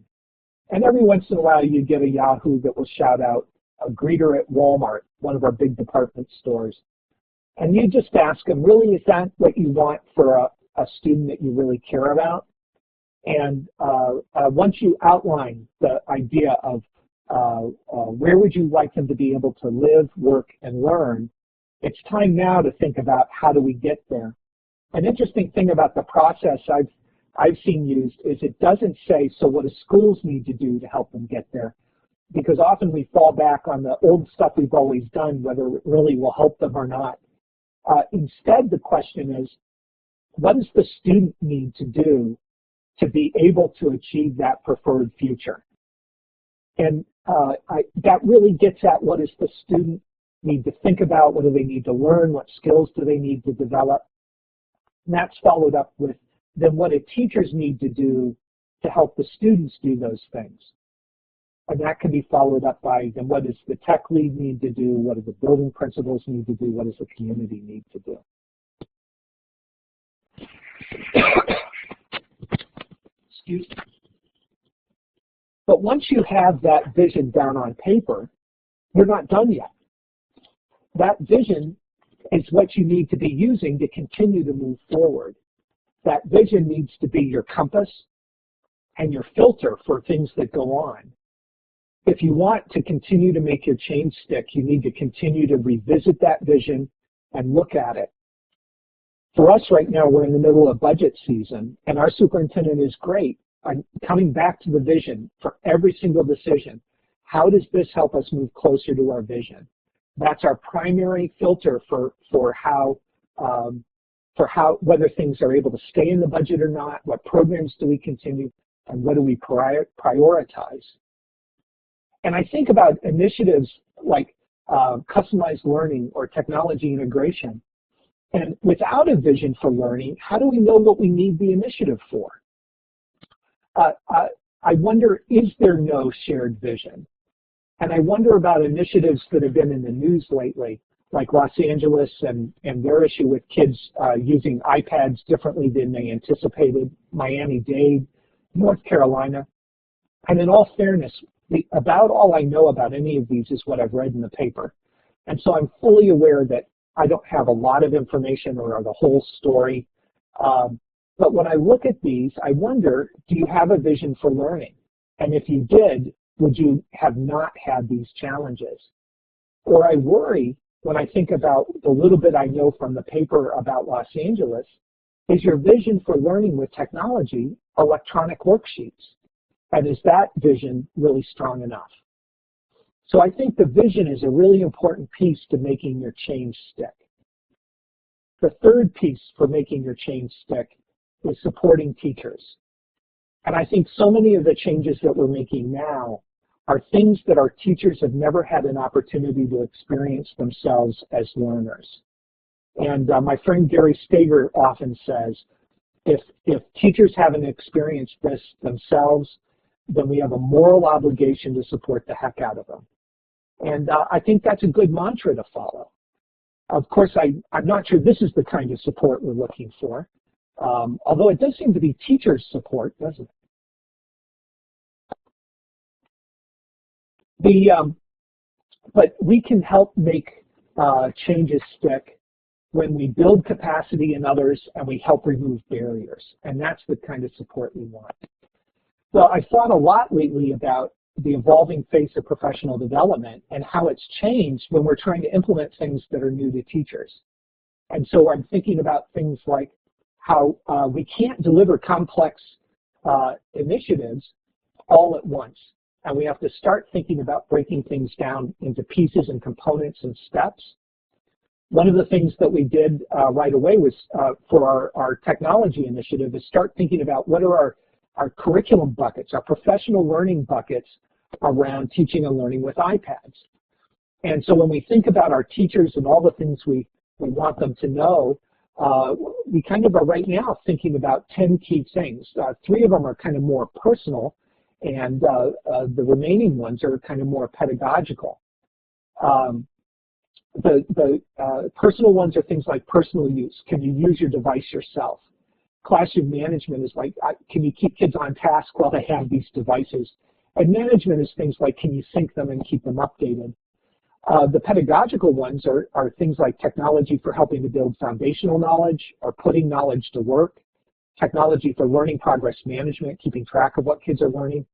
And every once in a while you get a Yahoo that will shout out a greeter at Walmart, one of our big department stores. And you just ask them, really, is that what you want for a student that you really care about? And once you outline the idea of where would you like them to be able to live, work, and learn, it's time now to think about how do we get there. An interesting thing about the process I've seen used is it doesn't say, so what do schools need to do to help them get there? Because often we fall back on the old stuff we've always done, whether it really will help them or not. Instead, the question is, what does the student need to do to be able to achieve that preferred future? And that really gets at what does the student need to think about, what do they need to learn, what skills do they need to develop. And that's followed up with then what do teachers need to do to help the students do those things. And that can be followed up by then what does the tech lead need to do, what do the building principals need to do, what does the community need to do. Excuse me. But once you have that vision down on paper, you're not done yet. That vision is what you need to be using to continue to move forward. That vision needs to be your compass and your filter for things that go on. If you want to continue to make your change stick, you need to continue to revisit that vision and look at it. For us right now, we're in the middle of budget season, and our superintendent is great. I'm coming back to the vision for every single decision. How does this help us move closer to our vision? That's our primary filter for whether things are able to stay in the budget or not, what programs do we continue, and what do we prioritize. And I think about initiatives like customized learning or technology integration. And without a vision for learning, how do we know what we need the initiative for? I wonder, is there no shared vision? And I wonder about initiatives that have been in the news lately, like Los Angeles and their issue with kids using iPads differently than they anticipated, Miami-Dade, North Carolina. And in all fairness, about all I know about any of these is what I've read in the paper. And so I'm fully aware that I don't have a lot of information or the whole story. But when I look at these, I wonder, do you have a vision for learning? And if you did, would you have not had these challenges? Or I worry when I think about the little bit I know from the paper about Los Angeles, is your vision for learning with technology electronic worksheets? And is that vision really strong enough? So I think the vision is a really important piece to making your change stick. The third piece for making your change stick is supporting teachers. And I think so many of the changes that we're making now are things that our teachers have never had an opportunity to experience themselves as learners. And my friend Gary Steger often says, if teachers haven't experienced this themselves, then we have a moral obligation to support the heck out of them. And I think that's a good mantra to follow. Of course, I'm not sure this is the kind of support we're looking for, although it does seem to be teachers' support, doesn't it? But we can help make changes stick when we build capacity in others and we help remove barriers, and that's the kind of support we want. Well, I've thought a lot lately about the evolving face of professional development and how it's changed when we're trying to implement things that are new to teachers. And so I'm thinking about things like how we can't deliver complex initiatives all at once. And we have to start thinking about breaking things down into pieces and components and steps. One of the things that we did right away was for our technology initiative is start thinking about what are our curriculum buckets, our professional learning buckets around teaching and learning with iPads. And so when we think about our teachers and all the things we want them to know, we kind of are right now thinking about 10 key things. 3 of them are kind of more personal, and the remaining ones are kind of more pedagogical. The personal ones are things like personal use. Can you use your device yourself? Classroom management is like, can you keep kids on task while they have these devices? And management is things like, can you sync them and keep them updated? The pedagogical ones are things like technology for helping to build foundational knowledge or putting knowledge to work, technology for learning progress management, keeping track of what kids are learning,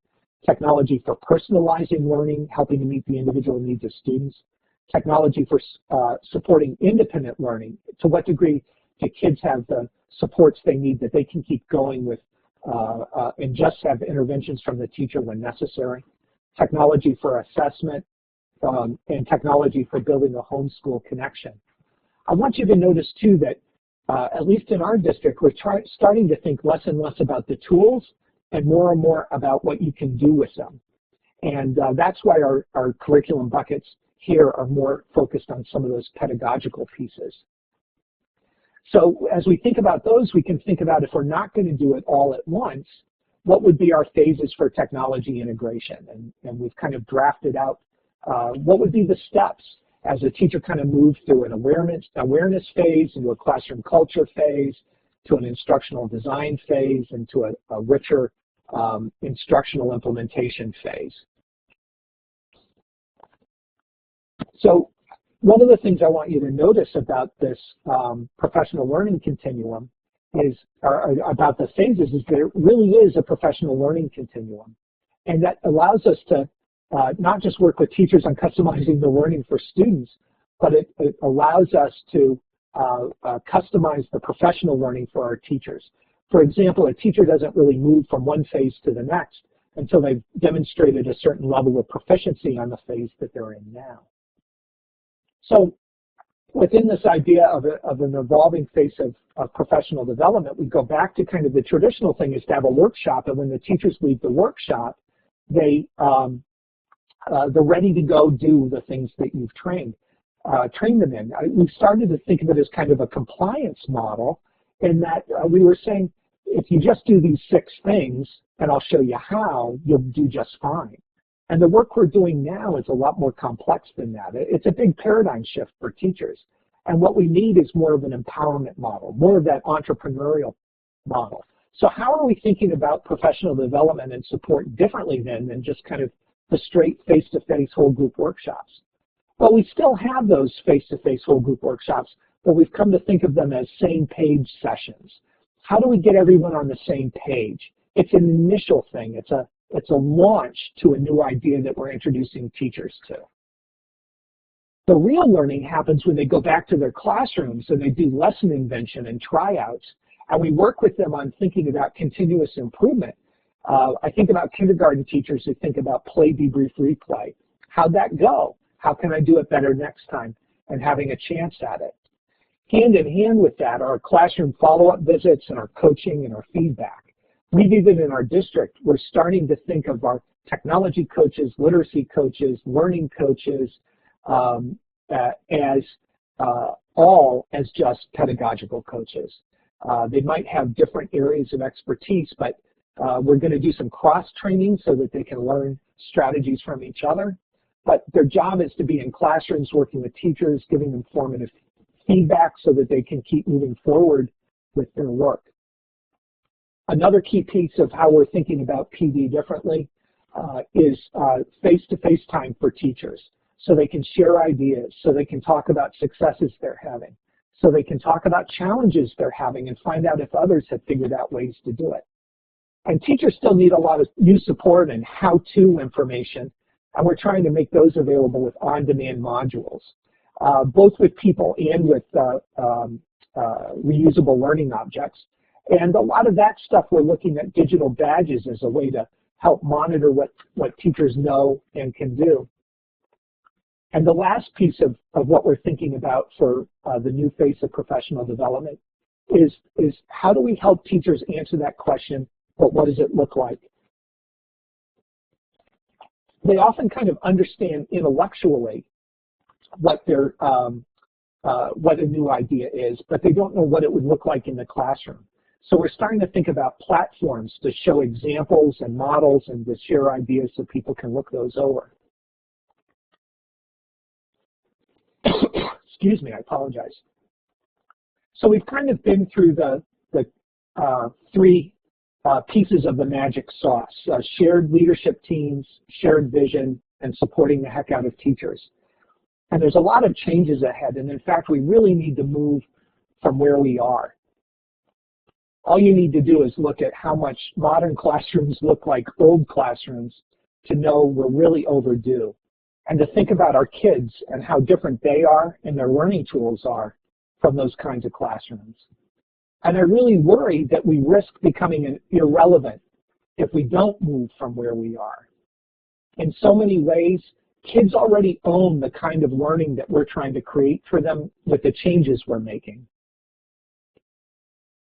technology for personalizing learning, helping to meet the individual needs of students, technology for supporting independent learning. To what degree do kids have the supports they need that they can keep going with and just have interventions from the teacher when necessary, technology for assessment, and technology for building a homeschool connection. I want you to notice too that at least in our district, we're starting to think less and less about the tools and more about what you can do with them. And that's why our curriculum buckets here are more focused on some of those pedagogical pieces. So as we think about those, we can think about if we're not going to do it all at once, what would be our phases for technology integration? And we've kind of drafted out what would be the steps as a teacher kind of moves through an awareness phase, into a classroom culture phase, to an instructional design phase, and to a richer instructional implementation phase. So one of the things I want you to notice about this professional learning continuum is, or about the phases, is that it really is a professional learning continuum. And that allows us to not just work with teachers on customizing the learning for students, but it allows us to customize the professional learning for our teachers. For example, a teacher doesn't really move from one phase to the next until they've demonstrated a certain level of proficiency on the phase that they're in now. So within this idea of an evolving face of professional development, we go back to kind of the traditional thing is to have a workshop, and when the teachers leave the workshop, they're ready to go do the things that you've trained them in. We've started to think of it as kind of a compliance model, in that we were saying, if you just do these 6 things, and I'll show you how, you'll do just fine. And the work we're doing now is a lot more complex than that. It's a big paradigm shift for teachers. And what we need is more of an empowerment model, more of that entrepreneurial model. So how are we thinking about professional development and support differently then than just kind of the straight face-to-face whole group workshops? Well, we still have those face-to-face whole group workshops, but we've come to think of them as same page sessions. How do we get everyone on the same page? It's an initial thing. It's a launch to a new idea that we're introducing teachers to. The real learning happens when they go back to their classrooms and they do lesson invention and tryouts, and we work with them on thinking about continuous improvement. I think about kindergarten teachers who think about play, debrief, replay. How'd that go? How can I do it better next time? And having a chance at it. Hand in hand with that are classroom follow-up visits and our coaching and our feedback. We've even in our district, we're starting to think of our technology coaches, literacy coaches, learning coaches, all as just pedagogical coaches. They might have different areas of expertise, but we're going to do some cross-training so that they can learn strategies from each other. But their job is to be in classrooms working with teachers, giving them formative feedback so that they can keep moving forward with their work. Another key piece of how we're thinking about PD differently is face-to-face time for teachers, so they can share ideas, so they can talk about successes they're having, so they can talk about challenges they're having and find out if others have figured out ways to do it. And teachers still need a lot of new support and how-to information, and we're trying to make those available with on-demand modules, both with people and with reusable learning objects. And a lot of that stuff, we're looking at digital badges as a way to help monitor what teachers know and can do. And the last piece of what we're thinking about for the new face of professional development is how do we help teachers answer that question, but what does it look like? They often kind of understand intellectually what a new idea is, but they don't know what it would look like in the classroom. So we're starting to think about platforms to show examples and models and to share ideas so people can look those over. Excuse me, I apologize. So we've kind of been through the three pieces of the magic sauce, shared leadership teams, shared vision, and supporting the heck out of teachers. And there's a lot of changes ahead, and in fact, we really need to move from where we are. All you need to do is look at how much modern classrooms look like old classrooms to know we're really overdue, and to think about our kids and how different they are and their learning tools are from those kinds of classrooms. And I really worry that we risk becoming irrelevant if we don't move from where we are. In so many ways, kids already own the kind of learning that we're trying to create for them with the changes we're making.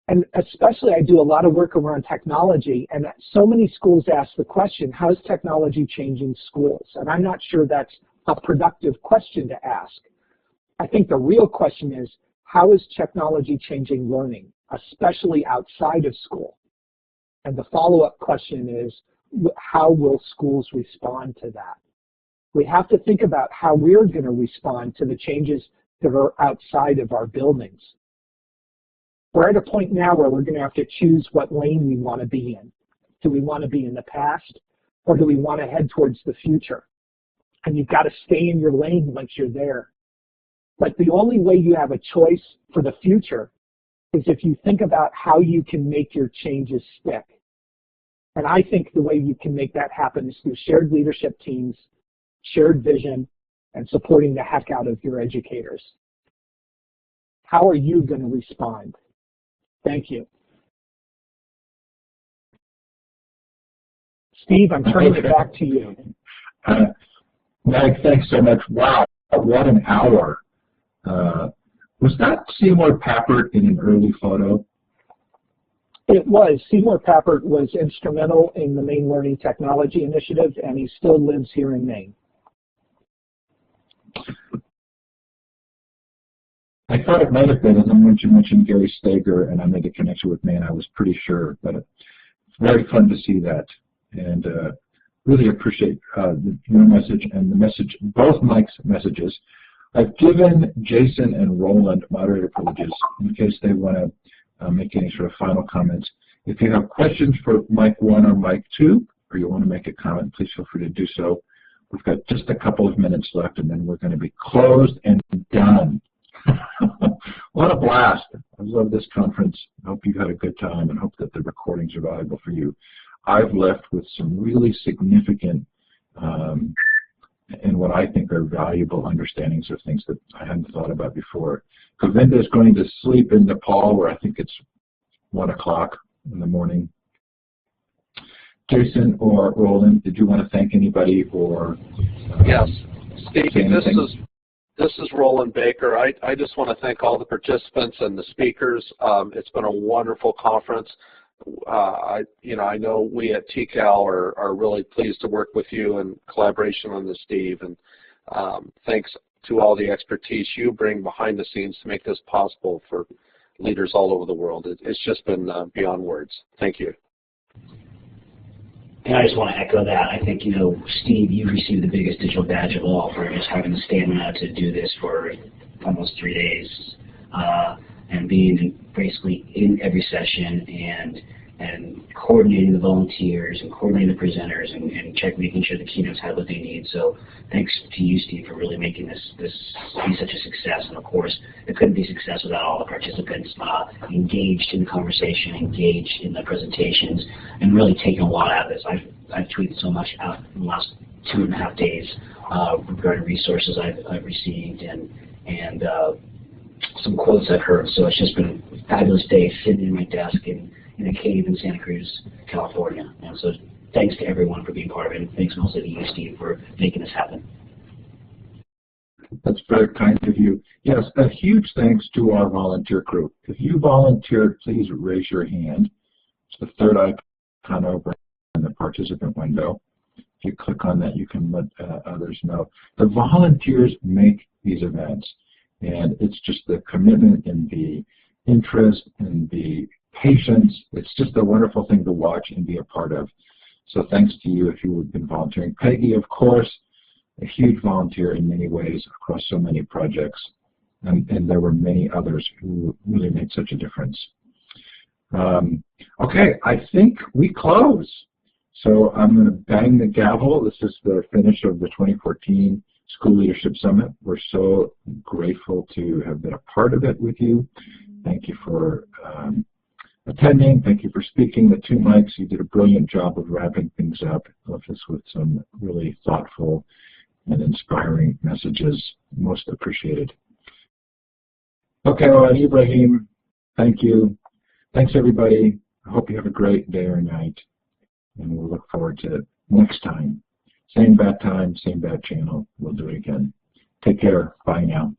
And especially I do a lot of work around technology, and so many schools ask the question, how is technology changing schools? And I'm not sure that's a productive question to ask. I think the real question is, how is technology changing learning, especially outside of school? And the follow-up question is, how will schools respond to that? We have to think about how we're going to respond to the changes that are outside of our buildings. We're at a point now where we're going to have to choose what lane we want to be in. Do we want to be in the past, or do we want to head towards the future? And you've got to stay in your lane once you're there. But the only way you have a choice for the future is if you think about how you can make your changes stick. And I think the way you can make that happen is through shared leadership teams, shared vision, and supporting the heck out of your educators. How are you going to respond? Thank you. Steve, I'm turning it back to you. Meg, thanks so much. Wow, what an hour. Was that Seymour Papert in an early photo? It was. Seymour Papert was instrumental in the Maine Learning Technology Initiative, and he still lives here in Maine. I thought it might have been, and then when you mentioned Gary Stager and I made a connection with Maine, I was pretty sure. But it's very fun to see that, and really appreciate your message and the message, both Mike's messages. I've given Jason and Roland moderator privileges in case they want to make any sort of final comments. If you have questions for Mic 1 or Mic 2, or you want to make a comment, please feel free to do so. We've got just a couple of minutes left, and then we're going to be closed and done. What a blast. I love this conference. I hope you had a good time and hope that the recordings are valuable for you. I've left with some really significant and what I think are valuable understandings of things that I hadn't thought about before. Govinda is going to sleep in Nepal, where I think it's 1 o'clock in the morning. Jason or Roland, did you want to thank anybody or Yes, Steve, this is Roland Baker. I just want to thank all the participants and the speakers. It's been a wonderful conference. I know we at TCAL are really pleased to work with you in collaboration on this, Steve, and thanks to all the expertise you bring behind the scenes to make this possible for leaders all over the world. It's just been beyond words. Thank you. And I just want to echo that. I think, Steve, you've received the biggest digital badge of all for just having the stamina to do this for almost 3 days and being basically in every session and coordinating the volunteers and coordinating the presenters and making sure the keynotes have what they need. So thanks to you, Steve, for really making this be such a success. And of course, it couldn't be a success without all the participants engaged in the conversation, engaged in the presentations, and really taking a lot out of this. I've tweeted so much out in the last 2.5 days regarding resources I've received and some quotes I've heard. So it's just been a fabulous day sitting in my desk in a cave in Santa Cruz, California. And so thanks to everyone for being part of it, and thanks mostly to you, Steve, for making this happen. That's very kind of you. Yes, a huge thanks to our volunteer crew. If you volunteered, please raise your hand. It's the third icon over in the participant window. If you click on that, you can let others know. The volunteers make these events, and it's just the commitment and the interest and the patience. It's just a wonderful thing to watch and be a part of. So thanks to you if you have been volunteering. Peggy, of course, a huge volunteer in many ways across so many projects. And there were many others who really made such a difference. Okay, I think we close. So I'm going to bang the gavel. This is the finish of the 2014 School Leadership Summit. We're so grateful to have been a part of it with you. Thank you for attending. Thank you for speaking. The 2 mics, you did a brilliant job of wrapping things up. Left us with some really thoughtful and inspiring messages. Most appreciated. Okay, well, Ibrahim, thank you. Thanks, everybody. I hope you have a great day or night, and we'll look forward to it next time. Same bad time, same bad channel. We'll do it again. Take care. Bye now.